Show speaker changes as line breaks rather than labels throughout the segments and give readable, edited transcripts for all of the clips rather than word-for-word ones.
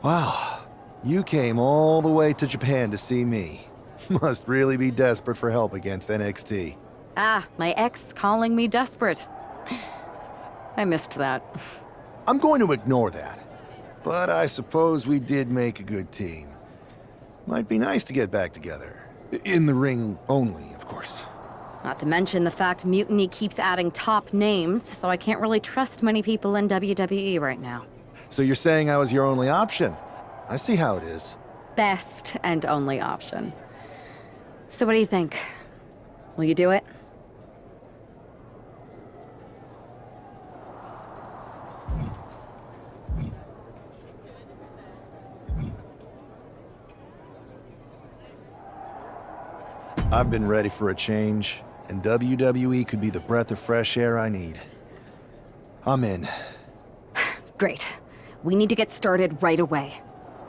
Wow, you came all the way to Japan to see me. Must really be desperate for help against NXT.
Ah, my ex calling me desperate. I missed that.
I'm going to ignore that. But I suppose we did make a good team. Might be nice to get back together. In the ring only, of course.
Not to mention the fact Mutiny keeps adding top names, so I can't really trust many people in WWE right now.
So you're saying I was your only option? I see how it is.
Best and only option. So what do you think? Will you do it?
I've been ready for a change, and WWE could be the breath of fresh air I need. I'm in.
Great. We need to get started right away.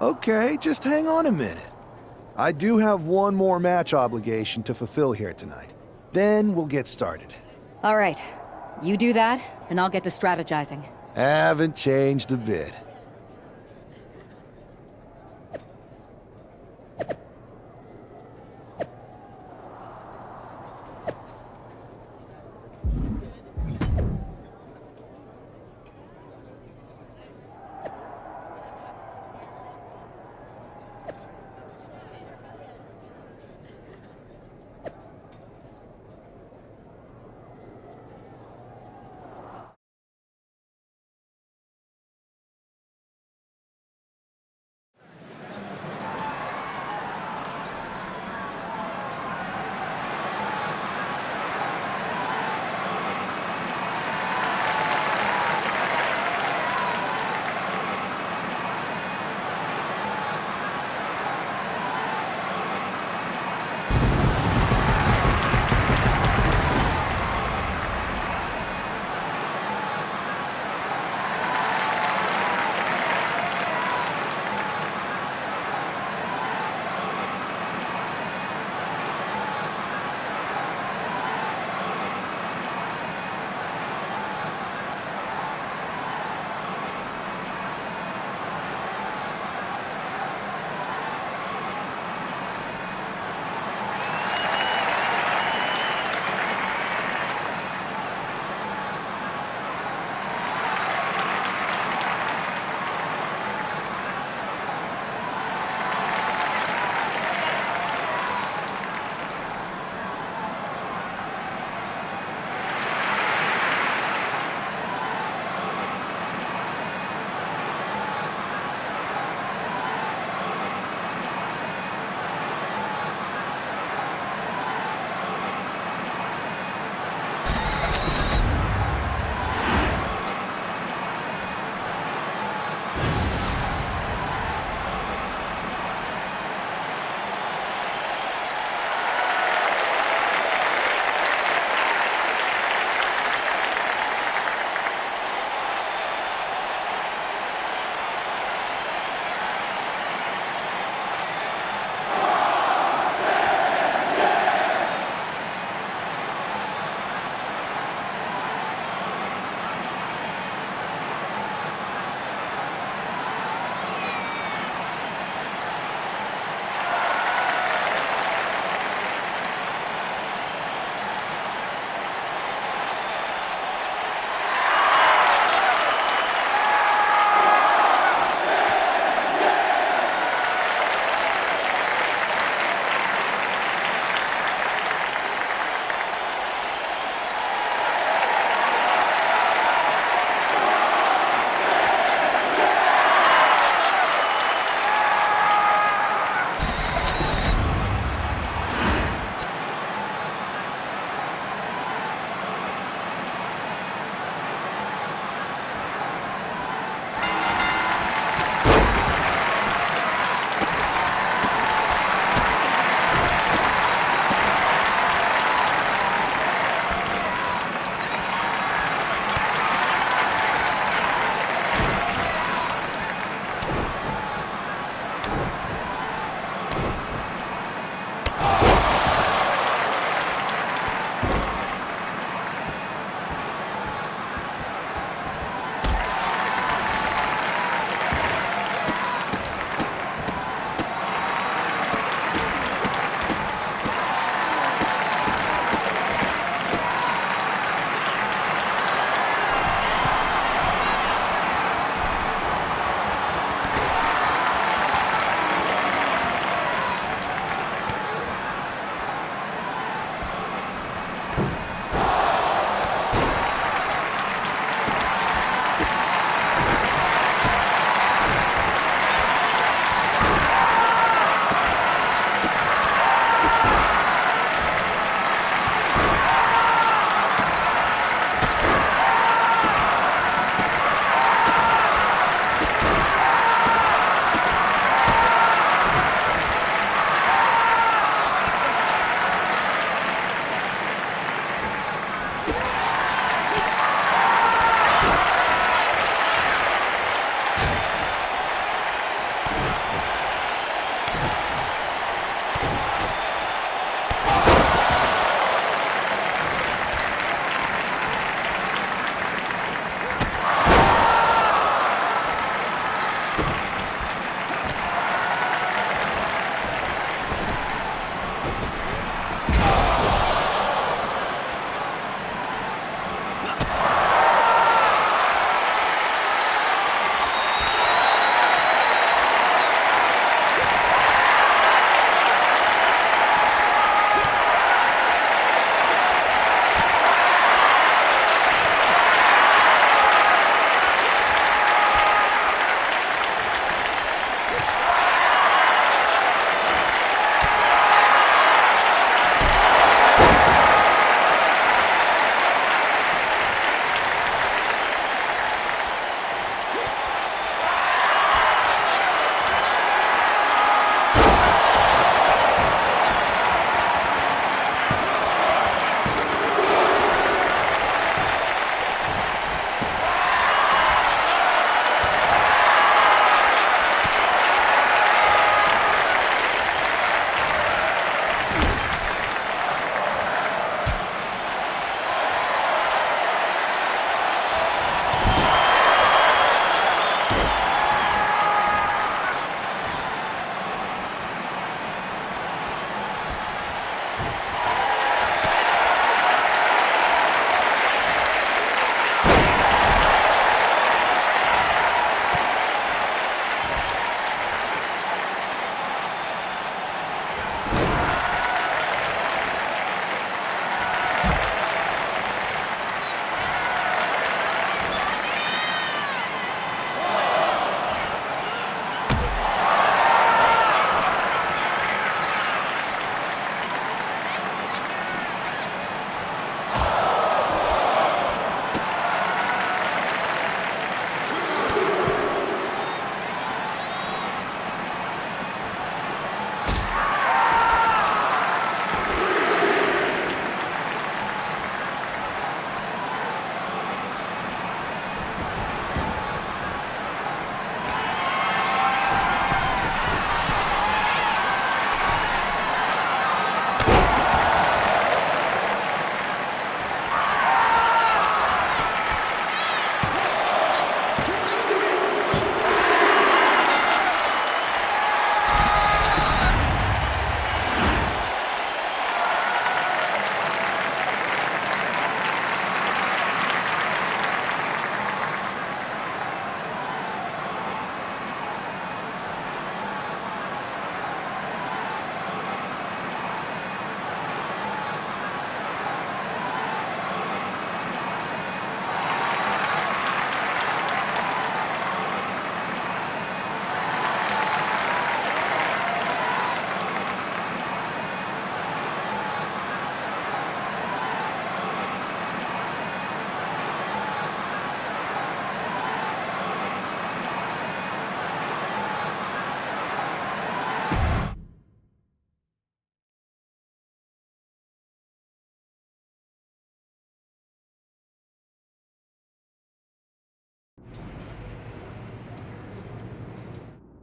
Okay, just hang on a minute. I do have one more match obligation to fulfill here tonight. Then we'll get started.
All right. You do that, and I'll get to strategizing.
Haven't changed a bit.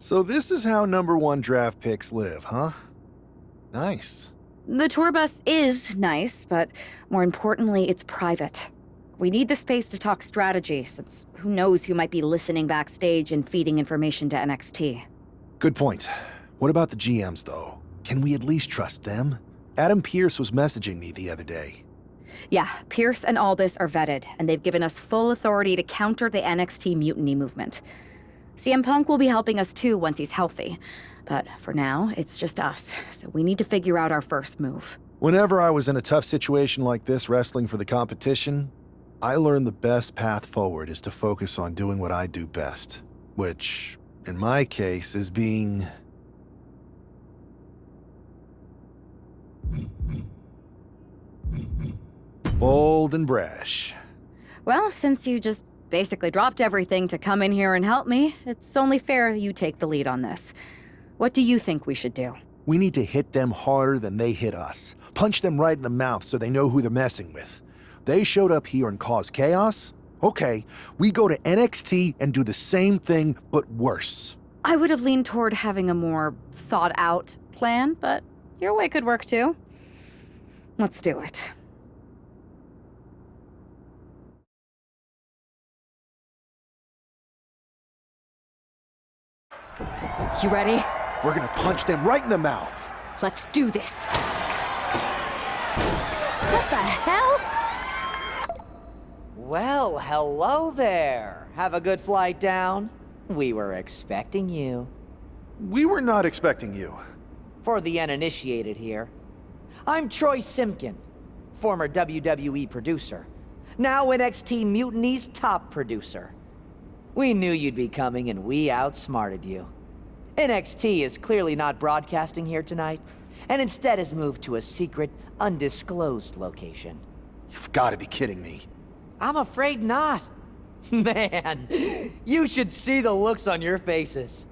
So this is how #1 draft picks live, huh? Nice.
The tour bus is nice, but more importantly, it's private. We need the space to talk strategy, since who knows who might be listening backstage and feeding information to NXT.
Good point. What about the GMs, though? Can we at least trust them? Adam Pearce was messaging me the other day.
Yeah, Pierce and Aldis are vetted, and they've given us full authority to counter the NXT mutiny movement. CM Punk will be helping us too once he's healthy. But for now, it's just us, so we need to figure out our first move.
Whenever I was in a tough situation like this wrestling for the competition, I learned the best path forward is to focus on doing what I do best. Which, in my case, is being... bold and brash.
Well, since you just basically dropped everything to come in here and help me, it's only fair you take the lead on this. What do you think we should do?
We need to hit them harder than they hit us. Punch them right in the mouth so they know who they're messing with. They showed up here and caused chaos? Okay, we go to NXT and do the same thing, but worse.
I would have leaned toward having a more thought-out plan, but your way could work too. Let's do it. You ready?
We're gonna punch them right in the mouth.
Let's do this. What the hell?
Well, hello there. Have a good flight down. We were expecting you.
We were not expecting you.
For the uninitiated here, I'm Troy Simpkin, former WWE producer, now NXT Mutiny's top producer. We knew you'd be coming and we outsmarted you. NXT is clearly not broadcasting here tonight, and instead has moved to a secret, undisclosed location.
You've got to be kidding me.
I'm afraid not. Man, you should see the looks on your faces.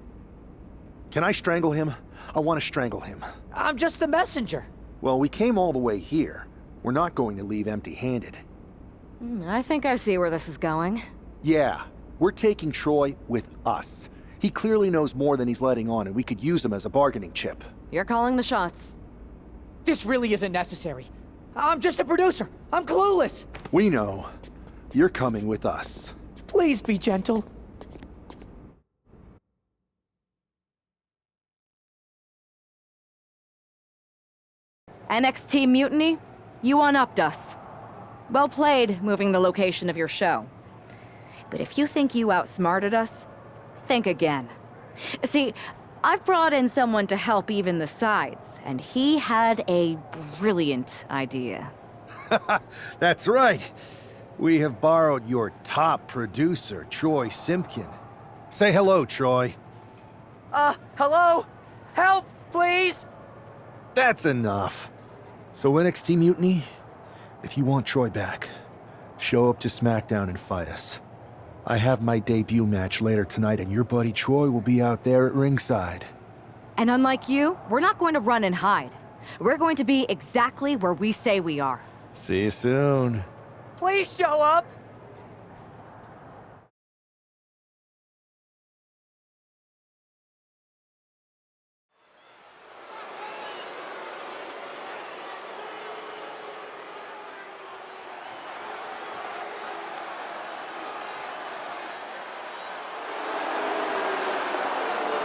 Can I strangle him? I want to strangle him.
I'm just the messenger.
Well, we came all the way here. We're not going to leave empty-handed.
I think I see where this is going.
Yeah, we're taking Troy with us. He clearly knows more than he's letting on, and we could use him as a bargaining chip.
You're calling the shots.
This really isn't necessary. I'm just a producer. I'm clueless.
We know. You're coming with us.
Please be gentle.
NXT Mutiny, you one-upped us. Well played, moving the location of your show. But if you think you outsmarted us, think again. See, I've brought in someone to help even the sides, and he had a brilliant idea.
That's right. We have borrowed your top producer, Troy Simpkin. Say hello, Troy.
Hello? Help, please?
That's enough. So NXT Mutiny, if you want Troy back, show up to SmackDown and fight us. I have my debut match later tonight, and your buddy Troy will be out there at ringside.
And unlike you, we're not going to run and hide. We're going to be exactly where we say we are.
See you soon.
Please show up.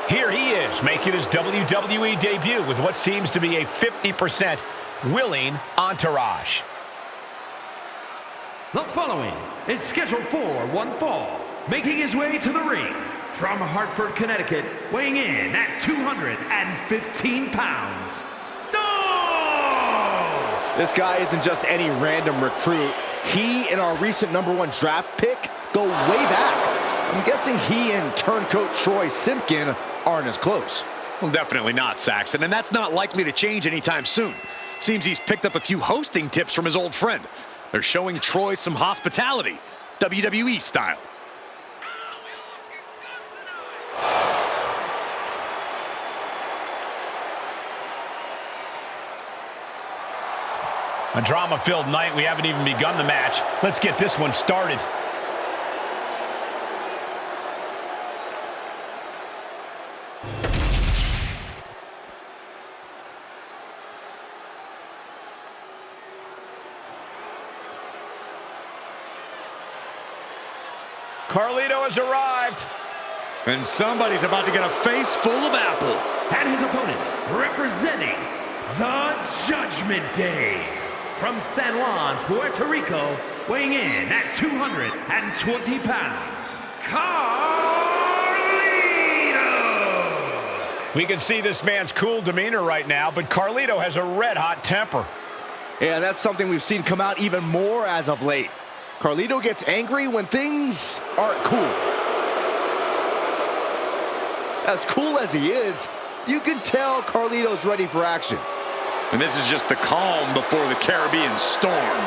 Here he is, making his WWE debut with what seems to be a 50% willing entourage.
The following is scheduled for one fall, making his way to the ring from Hartford, Connecticut, weighing in at 215 pounds, Stone!
This guy isn't just any random recruit. He and our recent #1 draft pick go way back. I'm guessing he and turncoat Troy Simpkin aren't as close.
Well, definitely not, Saxon, and that's not likely to change anytime soon. Seems he's picked up a few hosting tips from his old friend. They're showing Troy some hospitality, WWE style. A drama-filled night. We haven't even begun the match. Let's get this one started.
Carlito has arrived.
And somebody's about to get a face full of apple.
And his opponent, representing the Judgment Day, from San Juan, Puerto Rico, weighing in at 220 pounds, Carlito! We can see this man's cool demeanor right now, but Carlito has a red-hot temper.
Yeah, that's something we've seen come out even more as of late. Carlito gets angry when things aren't cool. As cool as he is, you can tell Carlito's ready for action.
And this is just the calm before the Caribbean storm.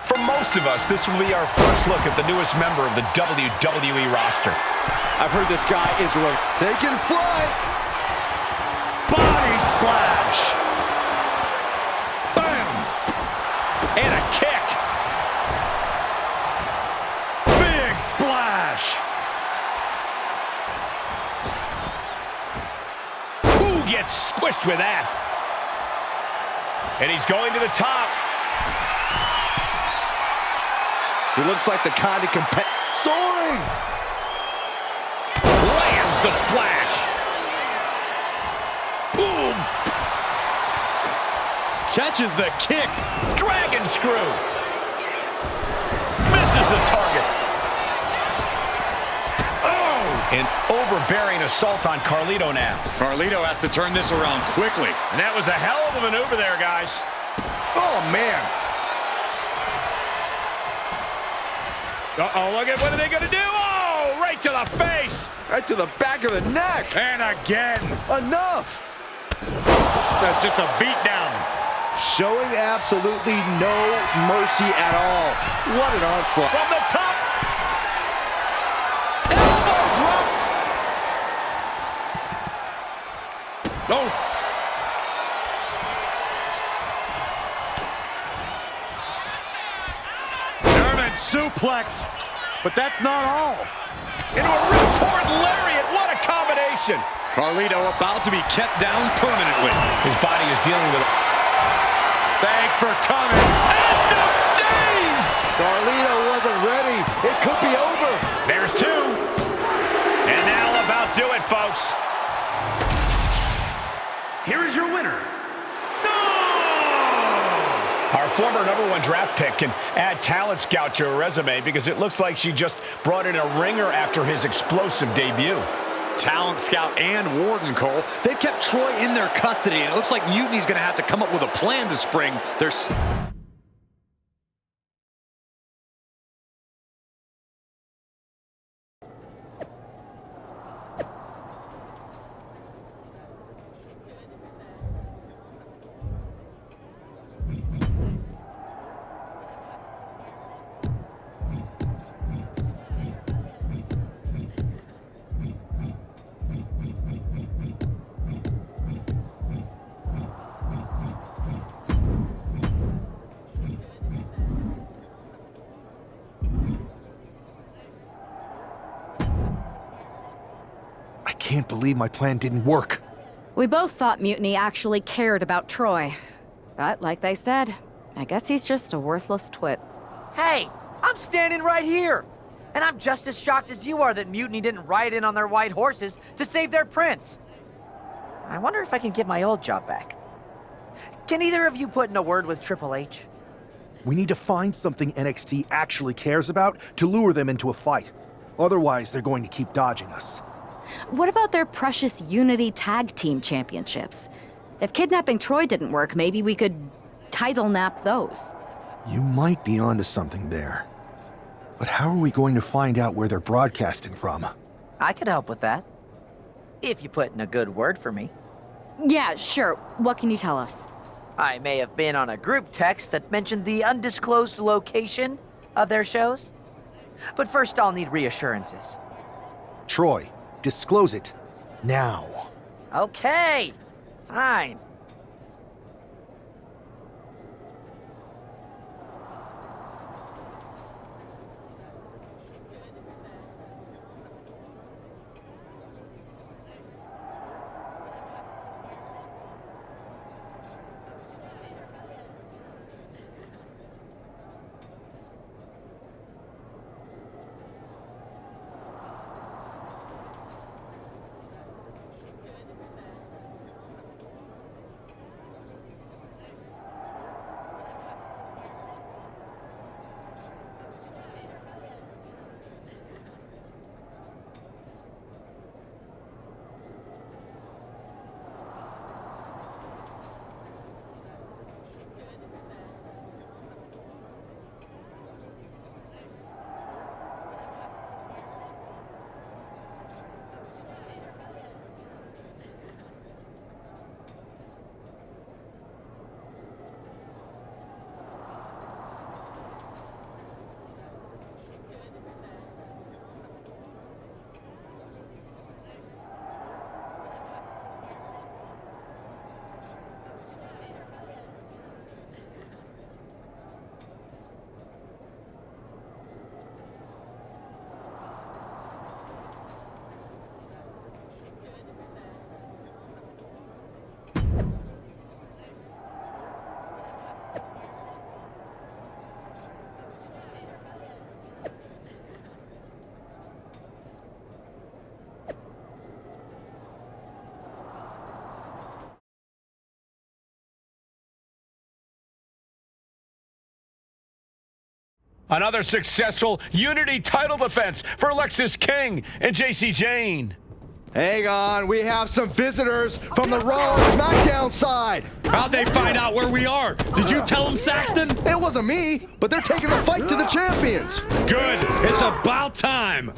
For most of us, this will be our first look at the newest member of the WWE roster.
I've heard this guy is taking flight.
Body splash! Bam! And a kick! Big splash!
Ooh, gets squished with that. And he's going to the top.
He looks like the kind of soaring.
Lands the splash. Boom.
Catches the kick.
Dragon screw. Misses the target. Oh! An overbearing assault on Carlito now.
Carlito has to turn this around quickly.
And that was a hell of a maneuver there, guys.
Oh, man.
Uh-oh, look at what are they going to do? Oh, right to the face.
Right to the back of the neck.
And again.
Enough.
That's just a beatdown.
Showing absolutely no mercy at all. What an onslaught.
From the top.
Elbow drop.
Oh! German suplex. But that's not all.
Into a ripcord lariat. What a combination.
Carlito about to be kept down permanently.
His body is dealing with it.
Thanks for coming. End of days!
Carlito wasn't ready. It could be over.
There's two. And that'll about do it, folks. Here is your winner, our former #1 draft pick can add talent scout to her resume because it looks like she just brought in a ringer after his explosive debut.
Talent scout and Warden, Cole. They've kept Troy in their custody, and it looks like Mutiny's going to have to come up with a plan to spring their...
I can't believe my plan didn't work.
We both thought Mutiny actually cared about Troy. But like they said, I guess he's just a worthless twit.
Hey, I'm standing right here. And I'm just as shocked as you are that Mutiny didn't ride in on their white horses to save their prince. I wonder if I can get my old job back. Can either of you put in a word with Triple H?
We need to find something NXT actually cares about to lure them into a fight. Otherwise, they're going to keep dodging us.
What about their precious Unity Tag Team Championships? If kidnapping Troy didn't work, maybe we could title nap those.
You might be onto something there. But how are we going to find out where they're broadcasting from?
I could help with that. If you put in a good word for me.
Yeah, sure. What can you tell us?
I may have been on a group text that mentioned the undisclosed location of their shows. But first I'll need reassurances.
Troy, disclose it. Now.
Okay, fine.
Another successful Unity title defense for Lexis King and JC Jane.
Hang on, we have some visitors from the Raw and SmackDown side.
How'd they find out where we are? Did you tell them, Saxton?
It wasn't me, but they're taking the fight to the champions.
Good. It's about time.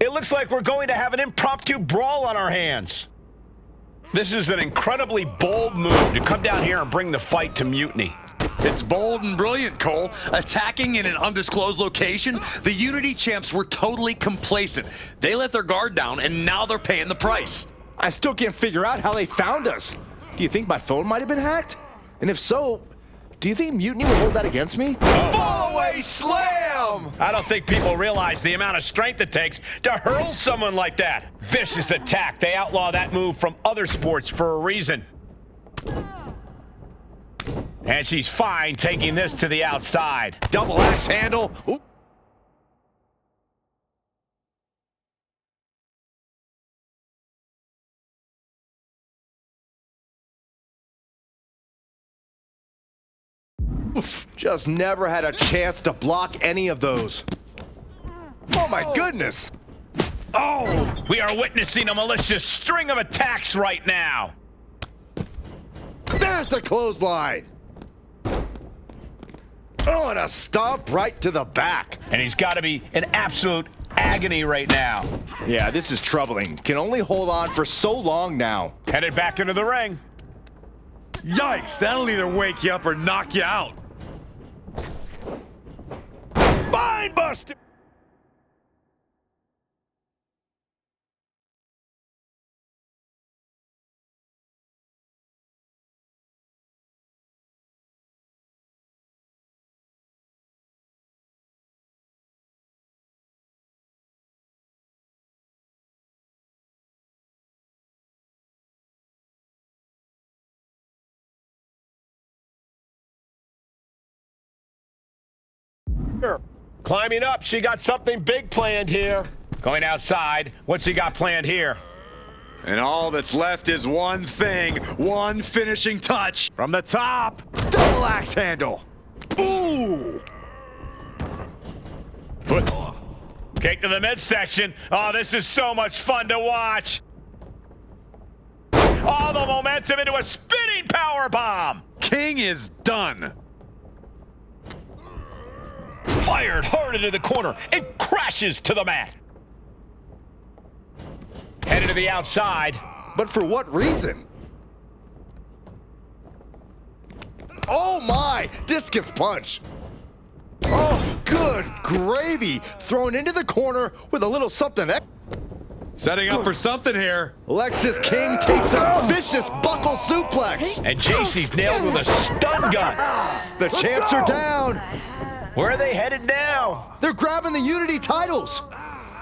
It looks like we're going to have an impromptu brawl on our hands. This is an incredibly bold move to come down here and bring the fight to Mutiny.
It's bold and brilliant, Cole. Attacking in an undisclosed location, the Unity champs were totally complacent. They let their guard down, and now they're paying the price.
I still can't figure out how they found us. Do you think my phone might have been hacked? And if so, do you think Mutiny will hold that against me?
Fall away slam!
I don't think people realize the amount of strength it takes to hurl someone like that. Vicious attack. They outlaw that move from other sports for a reason. And she's fine taking this to the outside.
Double axe handle. Ooh. Oof, just never had a chance to block any of those. Oh my goodness!
Oh, we are witnessing a malicious string of attacks right now.
There's the clothesline. Oh, and a stomp right to the back.
And he's got to be in absolute agony right now.
Yeah, this is troubling. Can only hold on for so long now.
Headed back into the ring.
Yikes, that'll either wake you up or knock you out. Spine buster!
Climbing up, she got something big planned here. Going outside, what's she got planned here?
And all that's left is one thing, one finishing touch. From the top.
Double axe handle.
Ooh!
Kick to the midsection. Oh, this is so much fun to watch. All the momentum into a spinning power bomb.
King is done.
Fired hard into the corner and crashes to the mat. Headed to the outside.
But for what reason? Oh my! Discus punch! Oh, good gravy! Thrown into the corner with a little something.
Setting up for something here.
Lexis King takes a vicious buckle suplex.
And JC's nailed with a stun gun.
The champs are down.
Where are they headed now?
They're grabbing the Unity titles.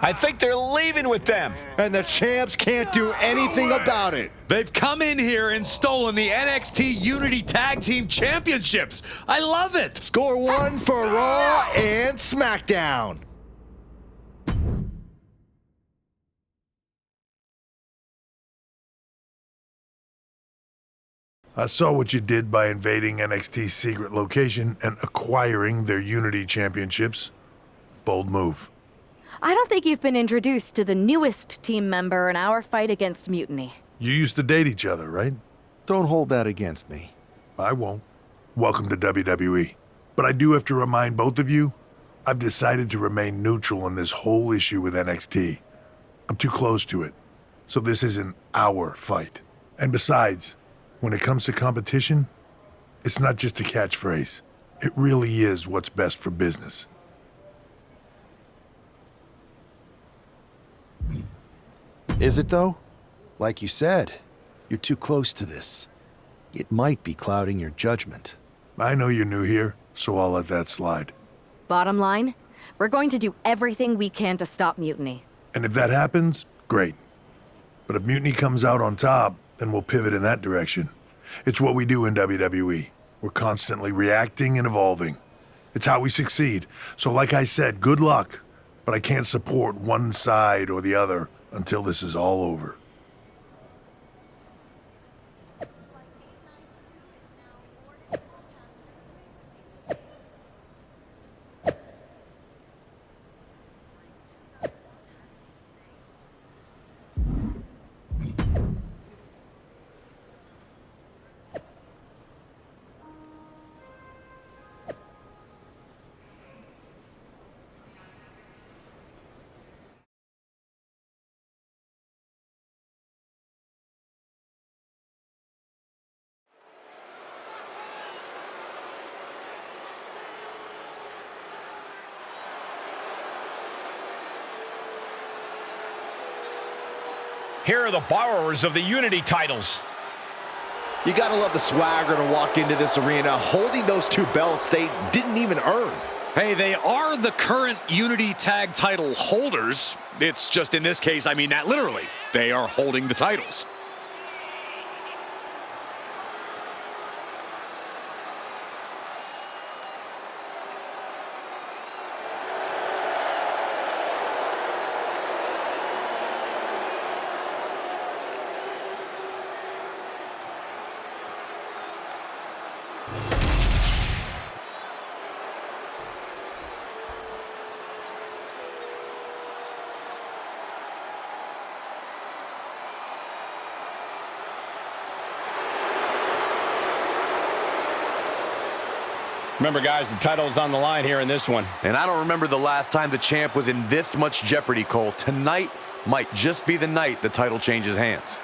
I think they're leaving with them.
And the champs can't do anything about it.
They've come in here and stolen the NXT Unity Tag Team Championships. I love it.
Score one for Raw and SmackDown.
I saw what you did by invading NXT's secret location and acquiring their Unity championships. Bold move.
I don't think you've been introduced to the newest team member in our fight against Mutiny.
You used to date each other, right?
Don't hold that against me.
I won't. Welcome to WWE. But I do have to remind both of you, I've decided to remain neutral in this whole issue with NXT. I'm too close to it. So this isn't our fight. And besides, when it comes to competition, it's not just a catchphrase. It really is what's best for business.
Is it though? Like you said, you're too close to this. It might be clouding your judgment.
I know you're new here, so I'll let that slide.
Bottom line, we're going to do everything we can to stop Mutiny.
And if that happens, great. But if Mutiny comes out on top, then we'll pivot in that direction. It's what we do in WWE. We're constantly reacting and evolving. It's how we succeed. So like I said, good luck. But I can't support one side or the other until this is all over.
here are the borrowers of the Unity titles.
You gotta love the swagger to walk into this arena holding those two belts they didn't even earn.
Hey, they are the current Unity Tag title holders. It's just in this case, I mean that literally. They are holding the titles.
Remember, guys, the title is on the line here in this one.
And I don't remember the last time the champ was in this much jeopardy, Cole. Tonight might just be the night the title changes hands.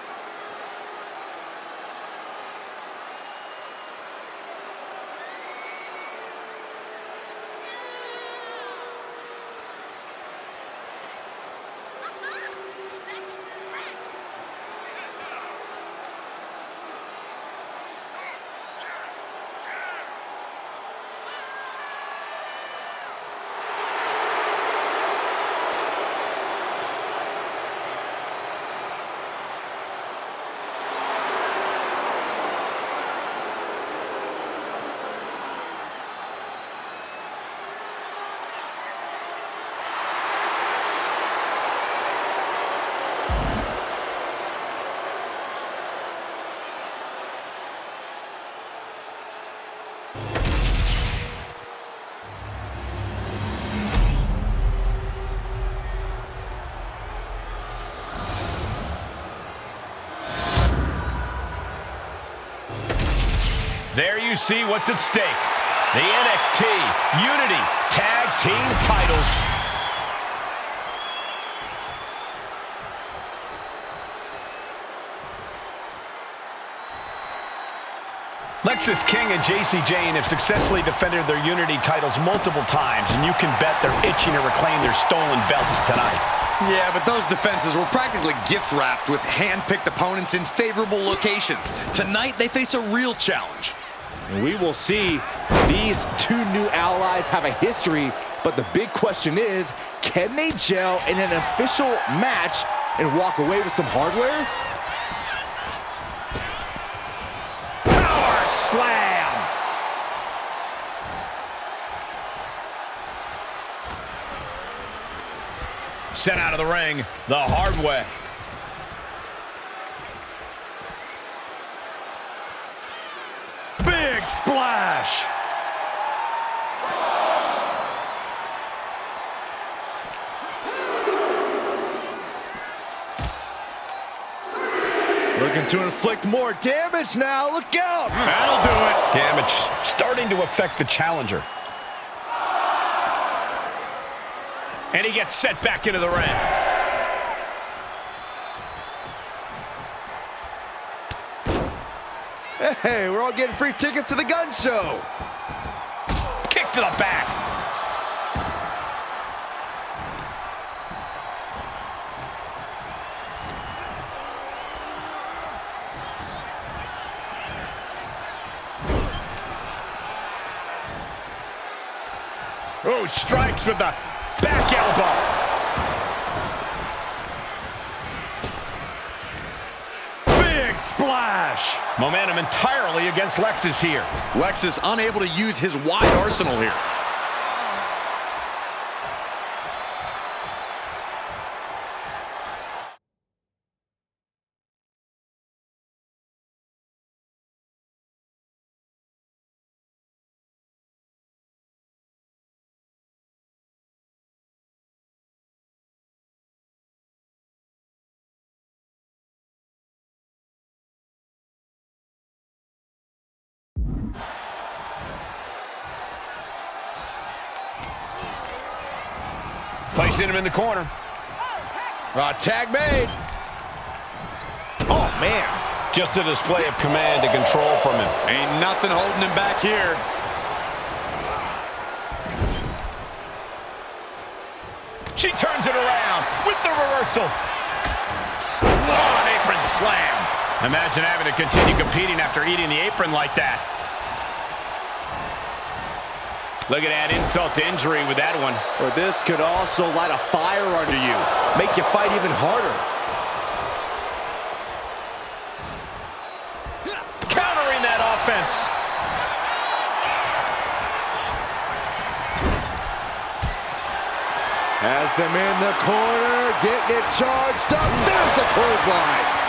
There you see what's at stake. The NXT Unity Tag Team titles. Lexis King and JC Jane have successfully defended their Unity titles multiple times, and you can bet they're itching to reclaim their stolen belts tonight.
Yeah, but those defenses were practically gift-wrapped with hand-picked opponents in favorable locations. Tonight, they face a real challenge.
We will see. These two new allies have a history, but the big question is, can they gel in an official match and walk away with some hardware?
Power slam! Sent out of the ring the hard way.
Big splash!
Looking to inflict more damage now. Look out!
That'll do it.
Damage starting to affect the challenger. And he gets set back into the ring.
Hey, we're all getting free tickets to the gun show.
Kick to the back. Oh, strikes with the back elbow.
Splash!
Momentum entirely against Lexis here.
Lexis unable to use his wide arsenal here.
Placing him in the corner.
Tag made. Oh, man.
Just a display of command and control from him.
Ain't nothing holding him back here.
She turns it around with the reversal. Whoa!
slam.
Imagine having to continue competing after eating the apron like that. Look at that insult to injury with that one.
Or this could also light a fire under you, make you fight even harder.
Countering that offense.
Has them in the corner, getting it charged up. There's the clothesline.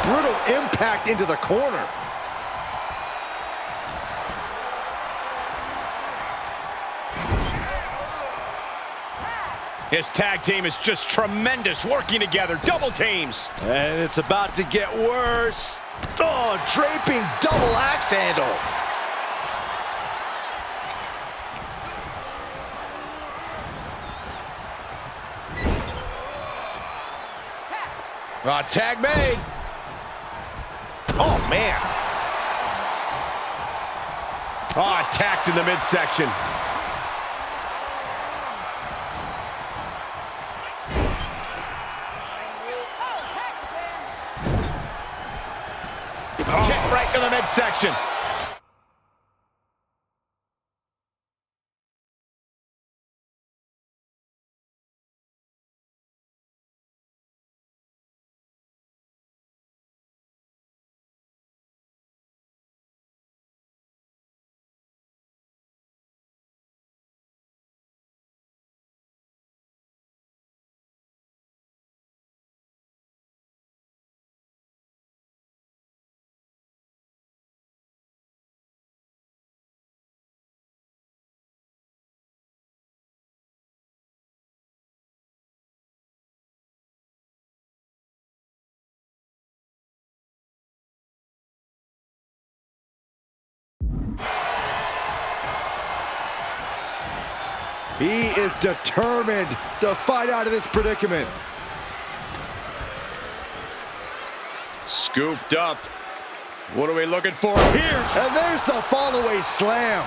Brutal impact into the corner.
His tag team is just tremendous, working together, double teams.
And it's about to get worse. Oh, draping double axe handle. Tag made. Oh, man.
Oh, attacked in the midsection. Kick right to the midsection.
He is determined to fight out of this predicament.
Scooped up. What are we looking for here?
And there's the fall-away slam.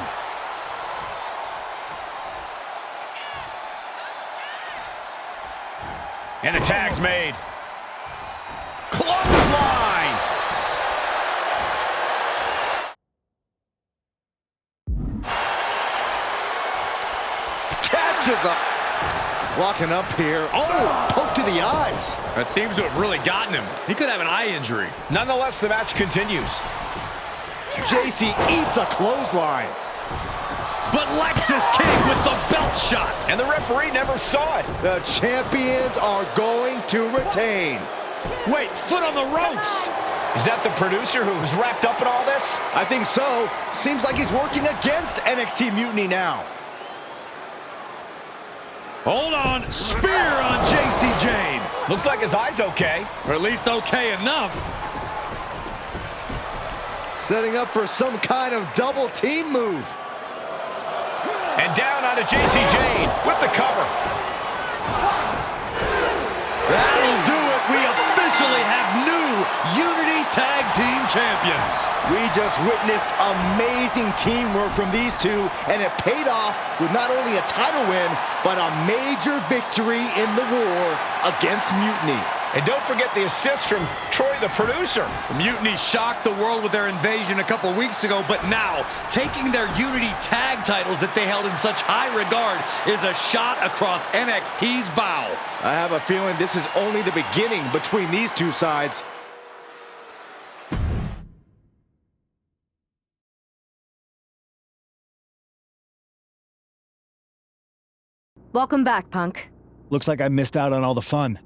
And the tag's made. Clothesline.
Catches up. Walking up here. Oh, poke to the eyes.
That seems to have really gotten him. He could have an eye injury.
Nonetheless, the match continues.
JC eats a clothesline.
But Lexis King with the belt shot.
And the referee never saw it.
The champions are going to retain.
Wait, foot on the ropes.
Is that the producer who was wrapped up in all this?
I think so. Seems like he's working against NXT Mutiny now.
Hold on. Spear on JC Jane.
Looks like his eye's okay.
Or at least okay enough.
Setting up for some kind of double team move.
And down onto JC Jane with the cover.
That'll do it. We officially have new Unity Tag Team Champions.
We just witnessed amazing teamwork from these two, and it paid off with not only a title win, but a major victory in the war against Mutiny.
And don't forget the assist from Troy, the producer.
The Mutiny shocked the world with their invasion a couple weeks ago, but now taking their Unity tag titles that they held in such high regard is a shot across NXT's bow.
I have a feeling this is only the beginning between these two sides.
Welcome back, Punk.
Looks like I missed out on all the fun.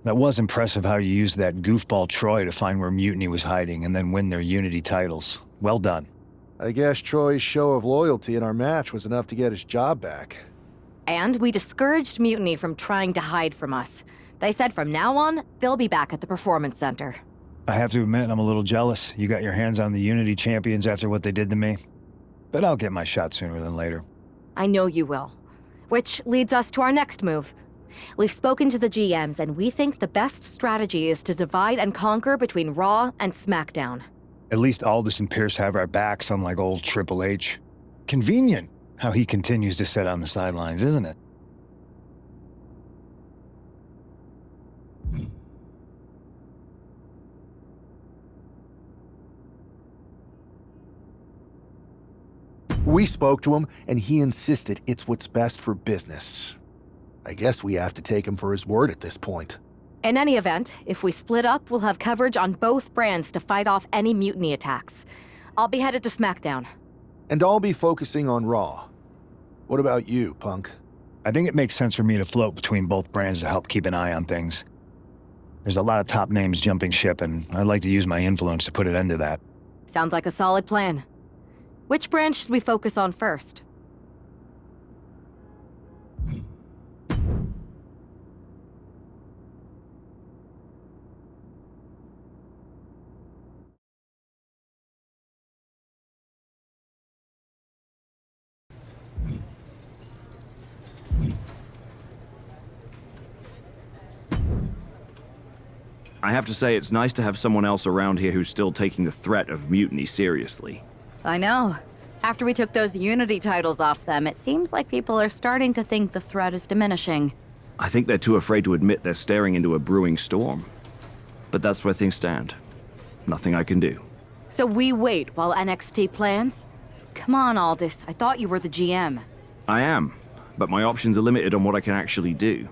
That was impressive how you used that goofball Troy to find where Mutiny was hiding and then win their Unity titles. Well done.
I guess Troy's show of loyalty in our match was enough to get his job back.
And we discouraged Mutiny from trying to hide from us. They said from now on, they'll be back at the Performance Center.
I have to admit, I'm a little jealous. You got your hands on the Unity champions after what they did to me. But I'll get my shot sooner than later.
I know you will. Which leads us to our next move. We've spoken to the GMs, and we think the best strategy is to divide and conquer between Raw and SmackDown.
At least Aldous and Pierce have our backs, unlike old Triple H. Convenient how he continues to sit on the sidelines, isn't it?
We spoke to him, and he insisted it's what's best for business. I guess we have to take him for his word at this point.
In any event, if we split up, we'll have coverage on both brands to fight off any Mutiny attacks. I'll be headed to SmackDown.
And I'll be focusing on Raw. What about you, Punk?
I think it makes sense for me to float between both brands to help keep an eye on things. There's a lot of top names jumping ship, and I'd like to use my influence to put an end to that.
Sounds like a solid plan. Which brand should we focus on first?
I have to say, it's nice to have someone else around here who's still taking the threat of Mutiny seriously.
I know. After we took those Unity titles off them, it seems like people are starting to think the threat is diminishing.
I think they're too afraid to admit they're staring into a brewing storm. But that's where things stand. Nothing I can do.
So we wait while NXT plans? Come on, Aldous. I thought you were the GM.
I am, but my options are limited on what I can actually do.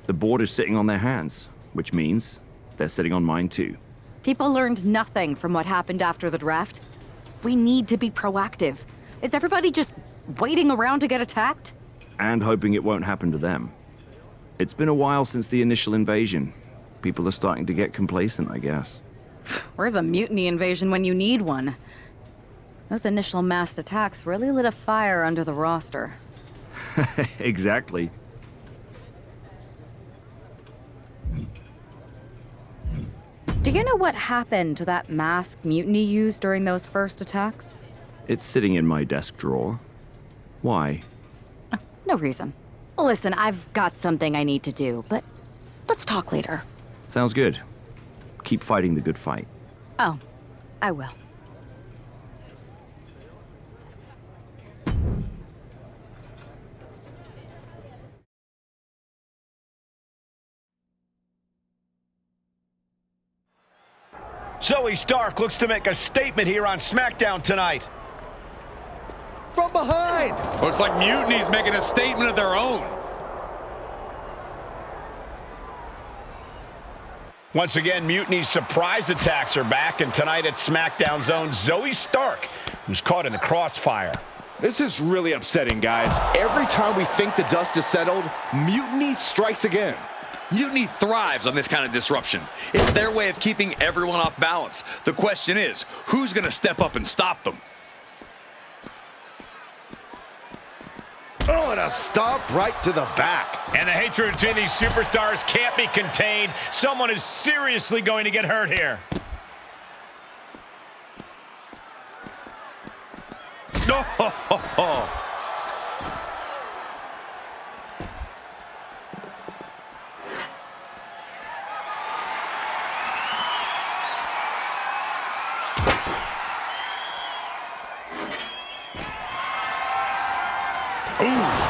The board is sitting on their hands, which means they're sitting on mine too.
People learned nothing from what happened after the draft. We need to be proactive. Is everybody just waiting around to get attacked?
And hoping it won't happen to them. It's been a while since the initial invasion. People are starting to get complacent, I guess.
Where's a mutiny invasion when you need one? Those initial mass attacks really lit a fire under the roster.
Exactly.
Do you know what happened to that mask Mutiny used during those first attacks?
It's sitting in my desk drawer. Why?
No reason. Listen, I've got something I need to do, but let's talk later.
Sounds good. Keep fighting the good fight.
Oh, I will.
Zoe Stark looks to make a statement here on SmackDown tonight.
From behind!
Looks like Mutiny's making a statement of their own.
Once again, Mutiny's surprise attacks are back, and tonight at SmackDown's own Zoe Stark, who's caught in the crossfire.
This is really upsetting, guys. Every time we think the dust is settled, Mutiny strikes again.
Mutiny thrives on this kind of disruption. It's their way of keeping everyone off balance. The question is, who's going to step up and stop them?
Oh, and a stomp right to the back.
And the hatred between these superstars can't be contained. Someone is seriously going to get hurt here.
No!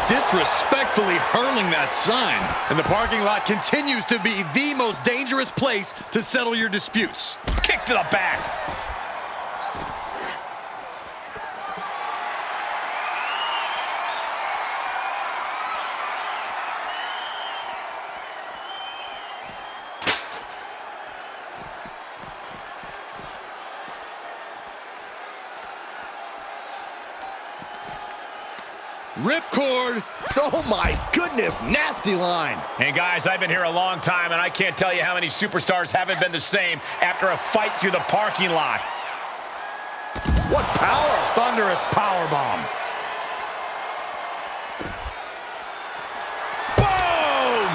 Disrespectfully hurling that sign. And the parking lot continues to be the most dangerous place to settle your disputes.
Kick to the back.
Ripcord.
Oh my goodness, nasty line.
And guys, I've been here a long time, and I can't tell you how many superstars haven't been the same after a fight through the parking lot.
What power!
Thunderous powerbomb.
Boom!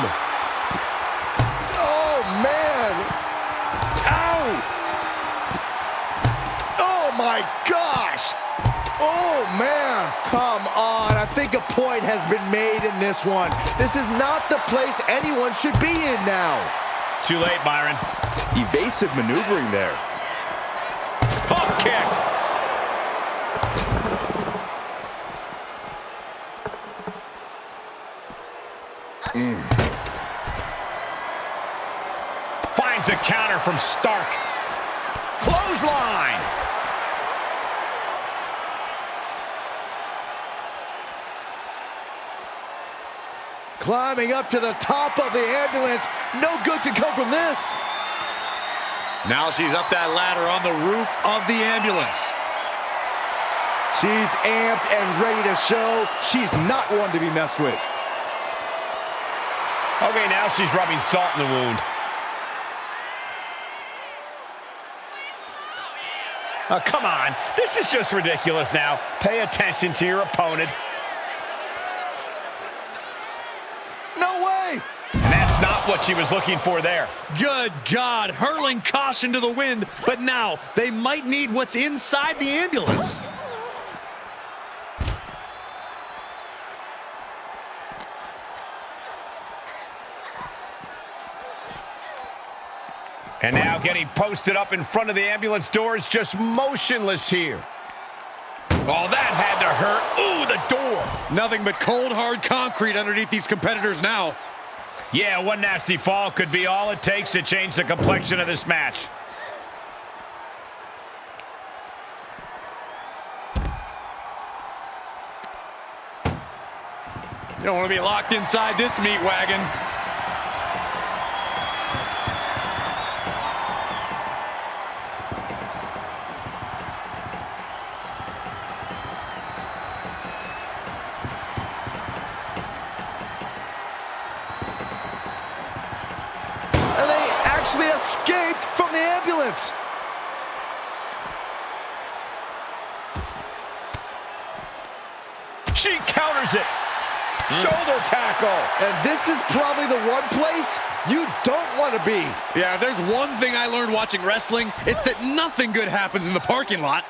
Oh, man!
Ow!
Oh, my gosh! Oh, man! Come on, I think a point has been made in this one. This is not the place anyone should be in now.
Too late, Byron.
Evasive maneuvering there.
Pump kick. Finds a counter from Stark. Clothesline.
Climbing up to the top of the ambulance. No good can come from this.
Now she's up that ladder on the roof of the ambulance.
She's amped and ready to show she's not one to be messed with.
Okay, now she's rubbing salt in the wound. Oh, come on. This is just ridiculous now. Pay attention to your opponent.
No way!
And that's not what she was looking for there.
Good God, hurling caution to the wind, but now they might need what's inside the ambulance.
And now getting posted up in front of the ambulance doors, just motionless here. Oh, that had to hurt. Ooh, the door.
Nothing but cold, hard concrete underneath these competitors now.
Yeah, one nasty fall could be all it takes to change the complexion of this match.
You don't want to be locked inside this meat wagon.
And they actually escaped from the ambulance.
She counters it. Shoulder tackle.
And this is probably the one place you don't want to be.
Yeah, if there's one thing I learned watching wrestling, it's that nothing good happens in the parking lot.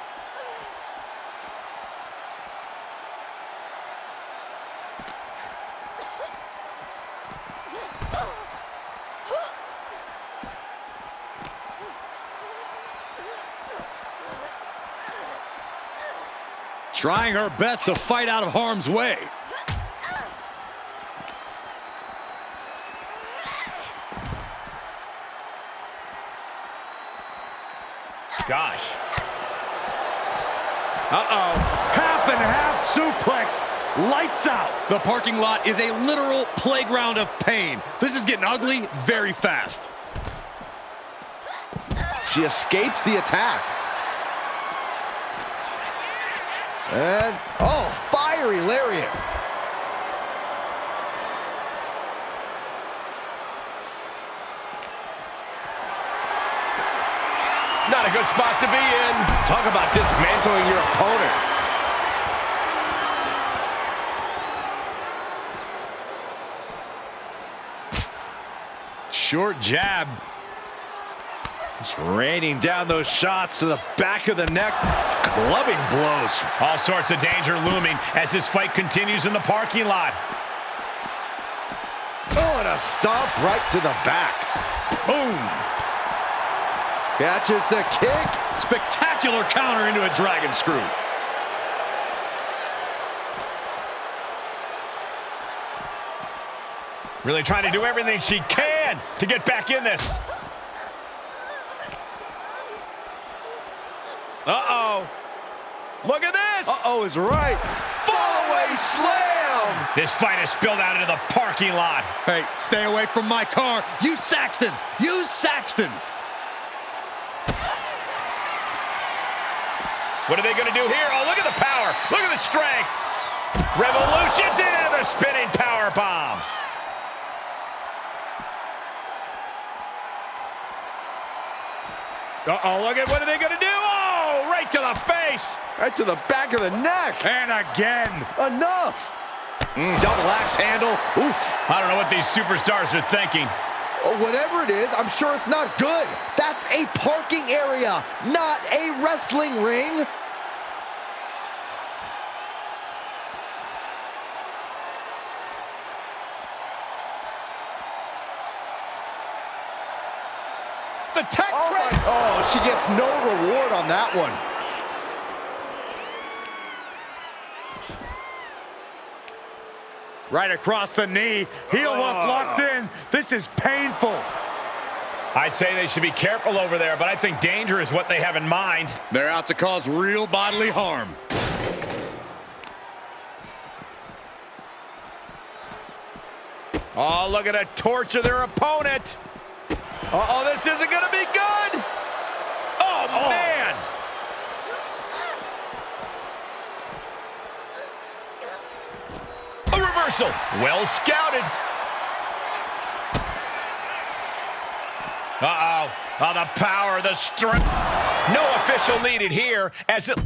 Trying her best to fight out of harm's way.
Gosh.
Uh-oh. Half and half suplex. Lights out. The parking lot is a literal playground of pain. This is getting ugly very fast.
She escapes the attack. And, oh, fiery lariat.
Not a good spot to be in.
Talk about dismantling your opponent.
Short jab. Just raining down those shots to the back of the neck. Clubbing blows.
All sorts of danger looming as this fight continues in the parking lot.
Oh, and a stomp right to the back.
Boom.
Catches the kick.
Spectacular counter into a dragon screw.
Really trying to do everything she can to get back in this. Uh-oh. Look at this.
Uh-oh is right. Fallaway slam.
This fight has spilled out into the parking lot.
Hey, stay away from my car. You Saxtons. You Saxtons.
What are they going to do here? Oh, look at the power. Look at the strength. Revolutions into the spinning power bomb. Uh-oh, look at what are they going to do? Oh, right Right to the face.
Right to the back of the neck.
And again.
Enough.
Double axe handle. Oof. I don't know what these superstars are thinking.
Whatever it is, I'm sure it's not good. That's a parking area, not a wrestling ring.
The tech
Oh, she gets no reward on that one.
Right across the knee. Heel hook locked in. This is painful.
I'd say they should be careful over there, but I think danger is what they have in mind.
They're out to cause real bodily harm.
Oh, look at it torture their opponent. Uh-oh, this isn't going to be good. Oh, man. A reversal. Well scouted. Uh-oh. Oh, the power, the strength. No official needed here as it...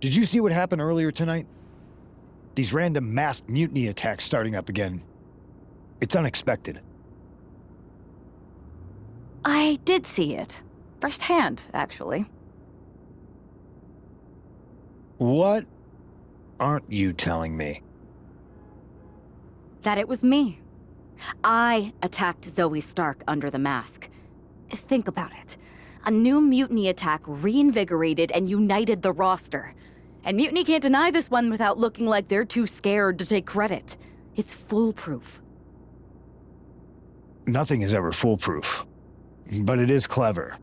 Did you see what happened earlier tonight? These random masked mutiny attacks starting up again. It's unexpected.
I did see it. Firsthand, actually.
What aren't you telling me?
That it was me. I attacked Zoe Stark under the mask. Think about it. A new mutiny attack reinvigorated and united the roster. And Mutiny can't deny this one without looking like they're too scared to take credit. It's foolproof.
Nothing is ever foolproof. But it is clever.